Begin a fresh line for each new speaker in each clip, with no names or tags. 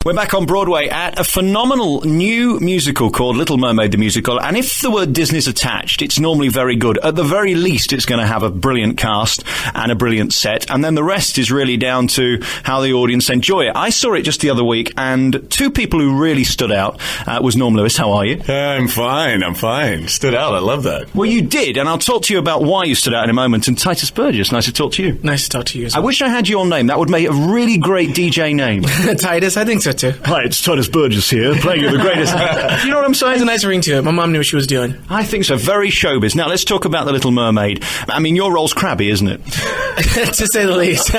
We're back on Broadway at a phenomenal new musical called Little Mermaid the Musical, and if the word Disney's attached, it's normally very good. At the very least, it's going to have a brilliant cast and a brilliant set, and then the rest is really down to how the audience enjoy it. I saw it just the other week, and two people who really stood out was Norm Lewis. How are you?
I'm fine. Stood out. I love that.
Well, you did, and I'll talk to you about why you stood out in a moment. And Tituss Burgess, nice to talk to you.
Nice to talk to you as well.
I wish I had your name. That would make a really great DJ name.
Titus, I think so too.
Hi, it's Tituss Burgess here, playing you the greatest. Do you know what I'm saying?
There's a nice ring to it. My mom knew what she was doing.
I think so. Very showbiz. Now, let's talk about The Little Mermaid. I mean, your role's crabby, isn't it?
To say the least.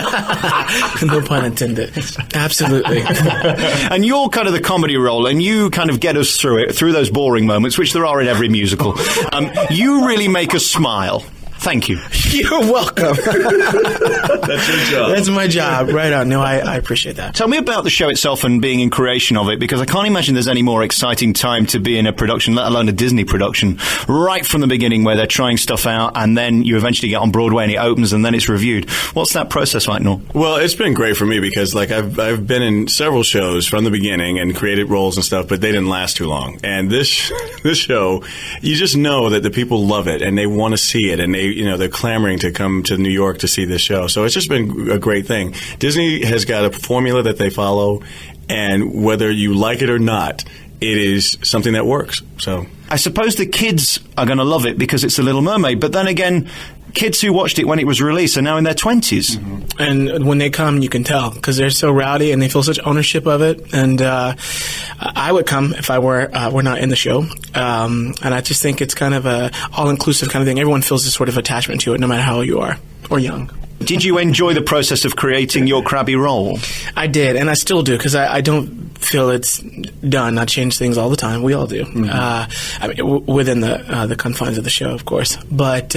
No pun intended. Absolutely.
And you're kind of the comedy role, and you kind of get us through it, through those boring moments, which there are in every musical. You really make us smile. Thank you.
You're welcome.
That's your job.
That's my job. Right on. No, I appreciate that.
Tell me about the show itself and being in creation of it, because I can't imagine there's any more exciting time to be in a production, let alone a Disney production, right from the beginning where they're trying stuff out and then you eventually get on Broadway and it opens and then it's reviewed. What's that process like, Norm?
Well, it's been great for me because I've been in several shows from the beginning and created roles and stuff, but they didn't last too long. And this show, you just know that the people love it and they want to see it, and they're clamoring to come to New York to see this show. So it's just been a great thing. Disney has got a formula that they follow, and whether you like it or not, it is something that works. So
I suppose the kids are going to love it because it's The Little Mermaid, but then again, kids who watched it when it was released are now in their 20s.
Mm-hmm. And when they come, you can tell, because they're so rowdy and they feel such ownership of it. And I would come if I were not in the show. And I just think it's kind of a all-inclusive kind of thing. Everyone feels this sort of attachment to it, no matter how old you are or young.
Did you enjoy the process of creating your crabby role?
I did, and I still do, because I don't feel it's done. I change things all the time. We all do. Mm-hmm. Within the confines of the show, of course. But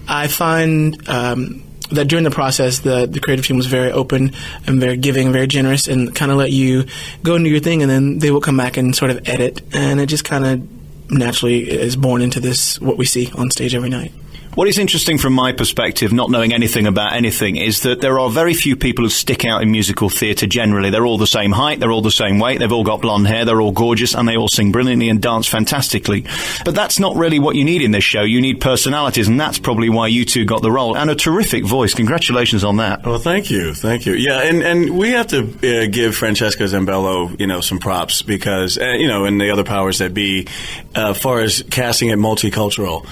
I find that during the process, the creative team was very open and very giving, very generous, and kind of let you go and do your thing, and then they will come back and sort of edit, and it just kind of naturally is born into this, what we see on stage every night.
What is interesting from my perspective, not knowing anything about anything, is that there are very few people who stick out in musical theatre generally. They're all the same height, they're all the same weight, they've all got blonde hair, they're all gorgeous, and they all sing brilliantly and dance fantastically. But that's not really what you need in this show. You need personalities, and that's probably why you two got the role. And a terrific voice. Congratulations on that.
Well, thank you. Yeah, and we have to give Francesca Zambello, some props because, and the other powers that be, as far as casting it multicultural.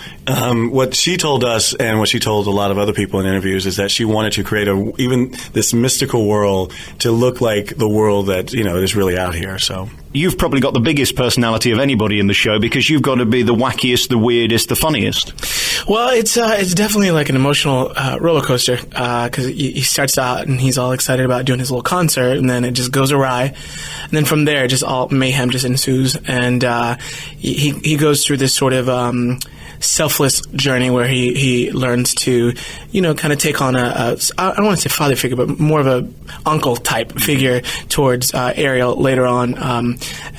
What she told us and what she told a lot of other people in interviews is that she wanted to create even this mystical world to look like the world that is really out here. So
you've probably got the biggest personality of anybody in the show because you've got to be the wackiest, the weirdest, the funniest.
Well, it's definitely like an emotional roller coaster because he starts out and he's all excited about doing his little concert, and then it just goes awry, and then from there just all mayhem just ensues, and he goes through this sort of selfless journey where he learns to, kind of take on I don't want to say father figure, but more of a uncle type figure towards Ariel later on,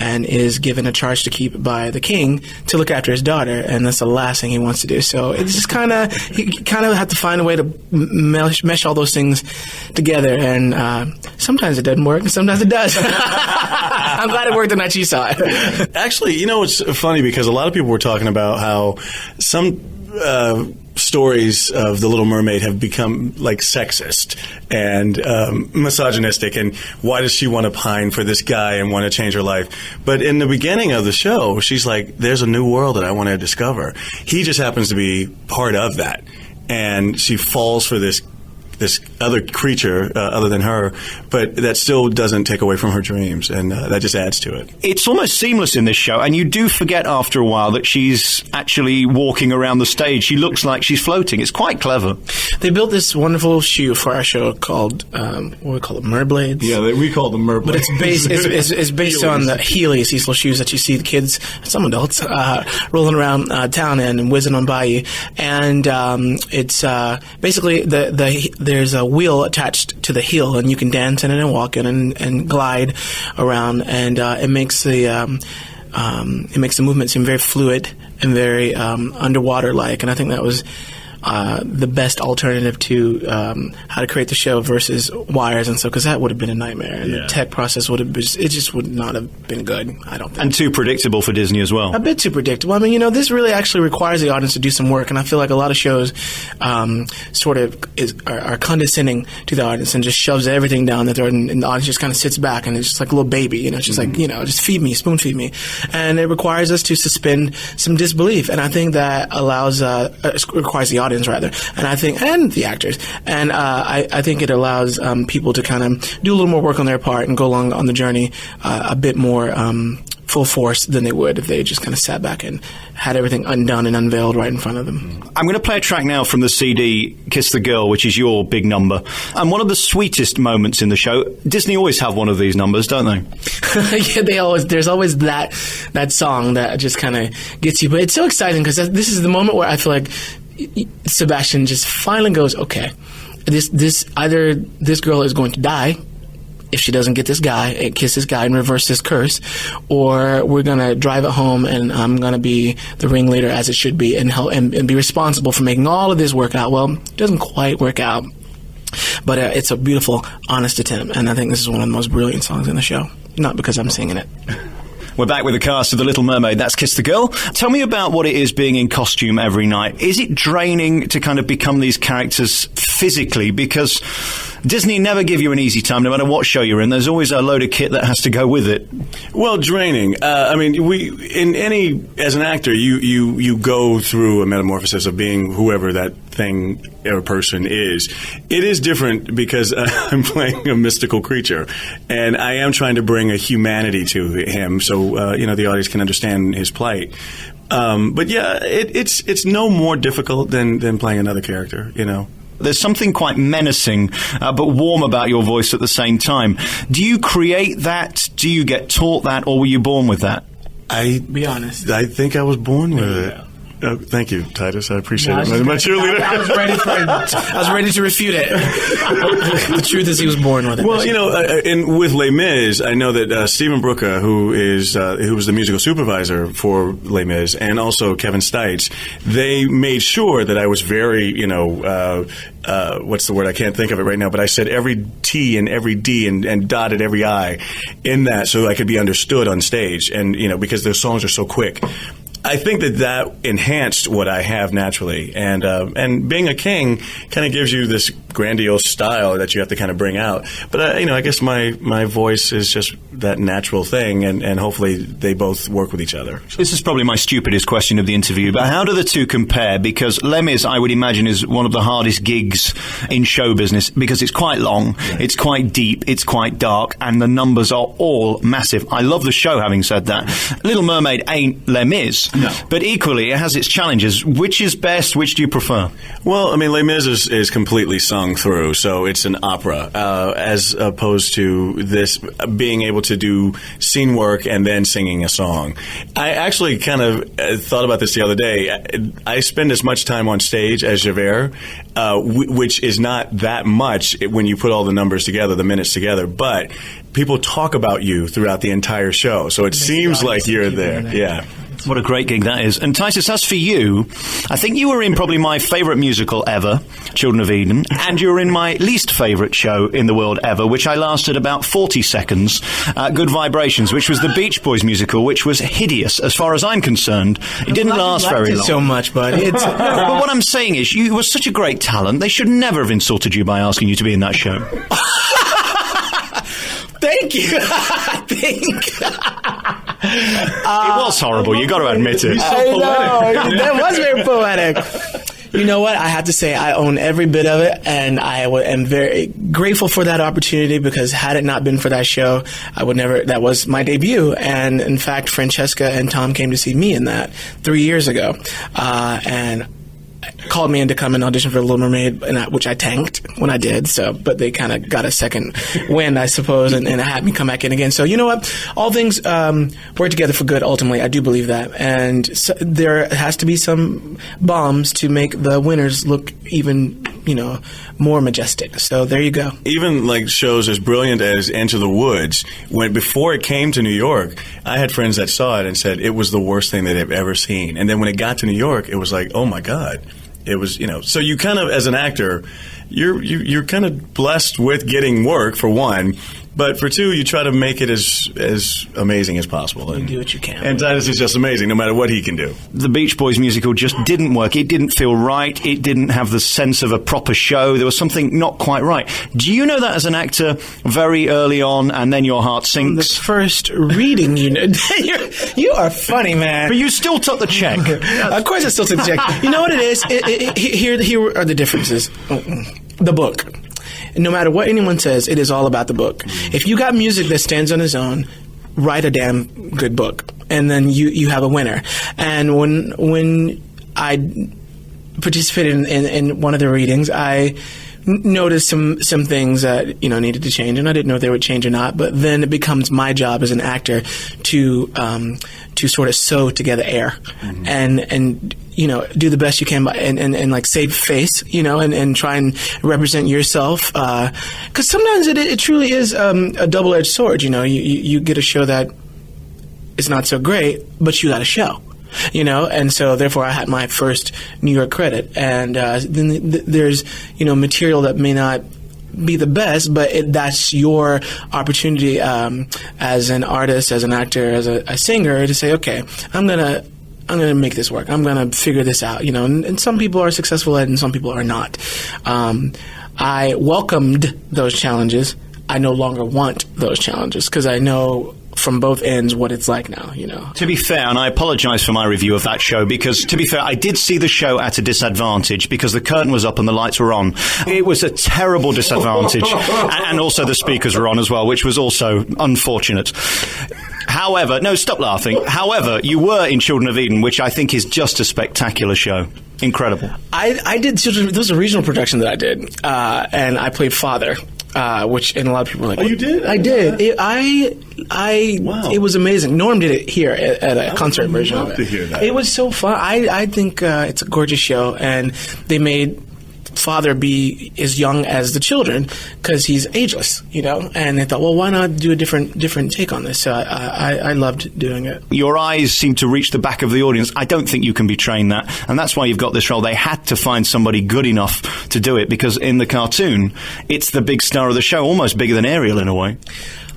and is given a charge to keep by the king to look after his daughter, and that's the last thing he wants to do. So it's just he kind of have to find a way to mesh all those things together, and sometimes it doesn't work, and sometimes it does. I'm glad it worked the night you saw it.
Actually, it's funny because a lot of people were talking about how some stories of The Little Mermaid have become like sexist and misogynistic, and why does she want to pine for this guy and want to change her life? But in the beginning of the show, she's like, there's a new world that I want to discover. He just happens to be part of that, and she falls for this other creature other than her, but that still doesn't take away from her dreams, and that just adds to it.
It's almost seamless in this show, and you do forget after a while that she's actually walking around the stage. She looks like she's floating. It's quite clever.
They built this wonderful shoe for our show called, what do we call them, Merblades?
Yeah, we call them Merblades.
But it's based on the Heelys, these little shoes that you see the kids, some adults, rolling around town in and whizzing on by you. And it's basically there's a wheel attached to the heel, and you can dance in it and walk in and glide around, and it makes the movement seem very fluid and very underwater-like. And I think that was the best alternative to how to create the show versus wires and stuff, because that would have been a nightmare, and the tech process would have been, it just would not have been good, I don't think.
And too predictable for Disney as well.
A bit too predictable. I mean, this really actually requires the audience to do some work, and I feel like a lot of shows sort of are condescending to the audience and just shoves everything down their throat, and the audience just kind of sits back, and it's just like a little baby, it's just like, just feed me, spoon feed me. And it requires us to suspend some disbelief, and I think that requires the audience, rather, and the actors. And I think it allows people to kind of do a little more work on their part and go along on the journey a bit more full force than they would if they just kind of sat back and had everything undone and unveiled right in front of them.
I'm going to play a track now from the CD, Kiss the Girl, which is your big number. And one of the sweetest moments in the show, Disney always have one of these numbers, don't they?
Yeah, there's always that song that just kind of gets you. But it's so exciting because this is the moment where I feel like Sebastian just finally goes, okay, either this girl is going to die if she doesn't get this guy and kiss this guy and reverse this curse, or we're going to drive it home and I'm going to be the ringleader as it should be and be responsible for making all of this work out. Well, it doesn't quite work out, but it's a beautiful, honest attempt, and I think this is one of the most brilliant songs in the show, not because I'm singing it.
We're back with the cast of The Little Mermaid. That's Kiss the Girl. Tell me about what it is being in costume every night. Is it draining to kind of become these characters physically? Because Disney never give you an easy time, no matter what show you're in. There's always a load of kit that has to go with it.
Well, draining. As an actor, you go through a metamorphosis of being whoever that thing or person is. It is different because I'm playing a mystical creature, and I am trying to bring a humanity to him, so the audience can understand his plight. But yeah, it's no more difficult than playing another character.
There's something quite menacing, but warm about your voice at the same time. Do you create that? Do you get taught that, or were you born with that?
Be honest.
I think I was born with it. Thank you, Tituss. I appreciate it. My cheerleader.
I was ready to refute it. The truth is, he was born with it.
Well, with Les Mis, I know that Stephen Brooker, who was the musical supervisor for Les Mis, and also Kevin Stites, they made sure that I was very, what's the word? I can't think of it right now, but I said every T and every D and dotted every I in that so I could be understood on stage, and because the songs are so quick. I think that enhanced what I have naturally, and being a king kind of gives you this grandiose style that you have to kind of bring out. But I guess my voice is just that natural thing, and hopefully they both work with each other.
This is probably my stupidest question of the interview, but how do the two compare? Because Les Mis, I would imagine, is one of the hardest gigs in show business because it's quite long, it's quite deep, it's quite dark, and the numbers are all massive. I love the show, having said that. Little Mermaid ain't Les Mis.
No.
But equally, it has its challenges. Which is best? Which do you prefer?
Well, Les Mis is completely sung through, so it's an opera, as opposed to this being able to do scene work and then singing a song. I actually kind of thought about this the other day. I spend as much time on stage as Javert, which is not that much when you put all the numbers together, the minutes together, but people talk about you throughout the entire show, so it seems like you're there. Yeah.
What a great gig that is. And Tituss, as for you, I think you were in probably my favourite musical ever, Children of Eden, and you were in my least favourite show in the world ever, which I lasted about 40 seconds, Good Vibrations, which was the Beach Boys musical, which was hideous as far as I'm concerned. It didn't last very long.
So much, but
but what I'm saying is, you were such a great talent, they should never have insulted you by asking you to be in that show.
Thank you.
It was horrible. You got to admit it.
I know. That was very poetic. You know what? I have to say I own every bit of it, and I am very grateful for that opportunity, because had it not been for that show, I would never. That was my debut, and in fact, Francesca and Tom came to see me in that 3 years ago, and called me in to come and audition for The Little Mermaid, which I tanked when I did. So, but they kind of got a second wind, I suppose, and had me come back in again. So, you know what? All things work together for good. Ultimately, I do believe that, and so there has to be some bombs to make the winners look even, more majestic. So there you go.
Even like shows as brilliant as Into the Woods, before it came to New York, I had friends that saw it and said it was the worst thing that they've ever seen. And then when it got to New York, it was like, oh my God. It was, so you kind of, as an actor, you're kind of blessed with getting work, for one. But for two, you try to make it as amazing as possible.
You do what you can.
And Tituss is just amazing, no matter what he can do.
The Beach Boys musical just didn't work. It didn't feel right. It didn't have the sense of a proper show. There was something not quite right. Do you know that as an actor very early on, and then your heart sinks?
The first reading unit. You are funny, man.
But you still took the check.
Of course I still took the check. You know what it is? Here are the differences. The book. No matter what anyone says, it is all about the book. If you got music that stands on its own, write a damn good book, and then you have a winner. And when I participated in one of the readings, I noticed some things that needed to change, and I didn't know if they would change or not. But then it becomes my job as an actor to sort of sew together air and do the best you can and like save face, and try and represent yourself. Because sometimes it truly is a double-edged sword. You get a show that is not so great, but you got a show. And so therefore I had my first New York credit, and then there's material that may not be the best, but that's your opportunity as an artist, as an actor, as a singer to say, okay, I'm gonna make this work. I'm gonna figure this out. And some people are successful at it, and some people are not. I welcomed those challenges. I no longer want those challenges because I know from both ends what it's like now,
To be fair, and I apologise for my review of that show, because to be fair, I did see the show at a disadvantage because the curtain was up and the lights were on. It was a terrible disadvantage. And also the speakers were on as well, which was also unfortunate. However, no, stop laughing. However, you were in Children of Eden, which I think is just a spectacular show. Incredible.
I did, there was a regional production that I did, and I played Father. And a lot of people were like,
"Oh, you did?"
I did.
Wow.
It was amazing. Norm did it here at a concert version of it.
To hear that.
It was so fun. I think it's a gorgeous show, and they made Father be as young as the children because he's ageless, And they thought, well, why not do a different take on this? So I loved doing it.
Your eyes seem to reach the back of the audience. I don't think you can be trained that, and that's why you've got this role. They had to find somebody good enough to do it because in the cartoon, it's the big star of the show, almost bigger than Ariel in a way.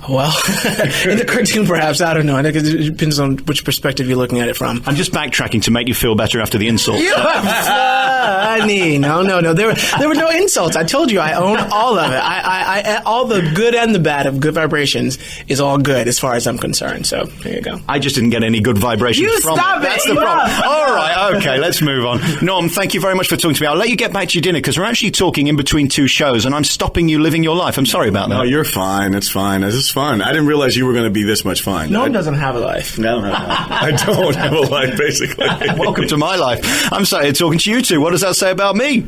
Well, in the cartoon, perhaps. I don't know. I think it depends on which perspective you're looking at it from.
I'm just backtracking to make you feel better after the insult.
You are funny. No. There were no insults. I told you I own all of it. I all the good and the bad of Good Vibrations is all good as far as I'm concerned. So there you go.
I just didn't get any good vibrations from
stop
it. That's the problem. All right. Okay. Let's move on. Norm, thank you very much for talking to me. I'll let you get back to your dinner because we're actually talking in between two shows, and I'm stopping you living your life. I'm sorry about that.
No, you're fine. It's fine. This is fun. I didn't realize you were going to be this much fun.
No one doesn't have a life.
No, I don't have a life, basically.
Welcome to my life. I'm sat here talking to you two. What does that say about me?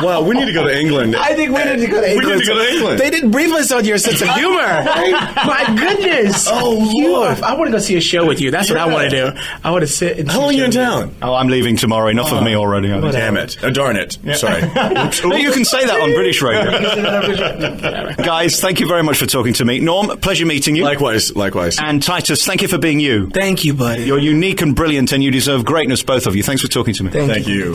Wow, we need to go to England.
I think we need to go to England.
We need to go to England.
They didn't brief us on your sense of humor. My goodness.
Oh, Lord.
I want to go see a show with you. That's what I want to do. I want to sit and
How long are you in town?
Oh, I'm leaving tomorrow. Enough of me already.
Damn it. Darn it. Sorry.
No, you can say that on British radio. Guys, thank you very much for talking to me. Norm, pleasure meeting you.
Likewise.
And Tituss, thank you for being you.
Thank you, buddy.
You're unique and brilliant, and you deserve greatness, both of you. Thanks for talking to me.
Thank you.